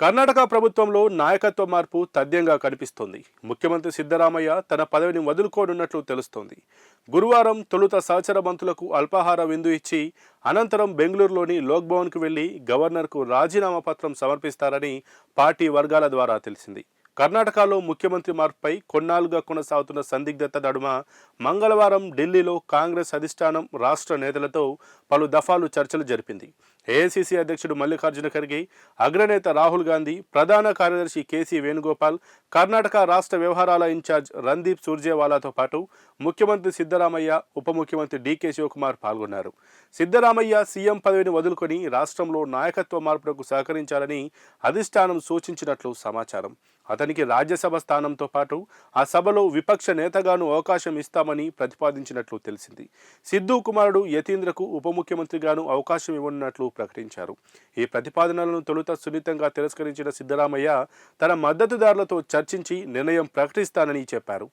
కర్ణాటక ప్రభుత్వంలో నాయకత్వ మార్పు తథ్యంగా కనిపిస్తోంది. ముఖ్యమంత్రి సిద్ధరామయ్య తన పదవిని వదులుకోనున్నట్లు తెలుస్తోంది. గురువారం తొలుత సహచర మంత్రులకు అల్పాహార విందు ఇచ్చి అనంతరం బెంగళూరులోని లోక్భవన్కు వెళ్లి గవర్నర్కు రాజీనామా పత్రం సమర్పిస్తారని పార్టీ వర్గాల ద్వారా తెలిసింది. కర్ణాటకలో ముఖ్యమంత్రి మార్పుపై కొన్నాళ్లుగా కొనసాగుతున్న సందిగ్ధత నడుమ మంగళవారం ఢిల్లీలో కాంగ్రెస్ అధిష్టానం రాష్ట్ర నేతలతో పలు దఫాలు చర్చలు జరిపింది. ఏఐసీసీ అధ్యక్షుడు మల్లికార్జున ఖర్గే, అగ్రనేత రాహుల్ గాంధీ, ప్రధాన కార్యదర్శి కేసీ వేణుగోపాల్, కర్ణాటక రాష్ట్ర వ్యవహారాల ఇన్ఛార్జ్ రణదీప్ సూర్జేవాలాతో పాటు ముఖ్యమంత్రి సిద్ధరామయ్య, ఉప ముఖ్యమంత్రి డీకే శివకుమార్ పాల్గొన్నారు. సిద్ధరామయ్య సీఎం పదవిని వదులుకొని రాష్ట్రంలో నాయకత్వ మార్పులకు సహకరించాలని అధిష్టానం సూచించినట్లు సమాచారం. అతనికి రాజ్యసభ స్థానంతో పాటు ఆ సభలో విపక్ష నేతగాను అవకాశం ఇస్తామని ప్రతిపాదించినట్లు తెలిసింది. సిద్ధు కుమారుడు యతీంద్రకు ఉప ముఖ్యమంత్రిగాను అవకాశం ఇవ్వనున్నట్లు ప్రకటించారు. ఈ ప్రతిపాదనలను తొలుత సున్నితంగా తిరస్కరించిన సిద్ధరామయ్య తన మద్దతుదారులతో చర్చించి నిర్ణయం ప్రకటిస్తానని చెప్పారు.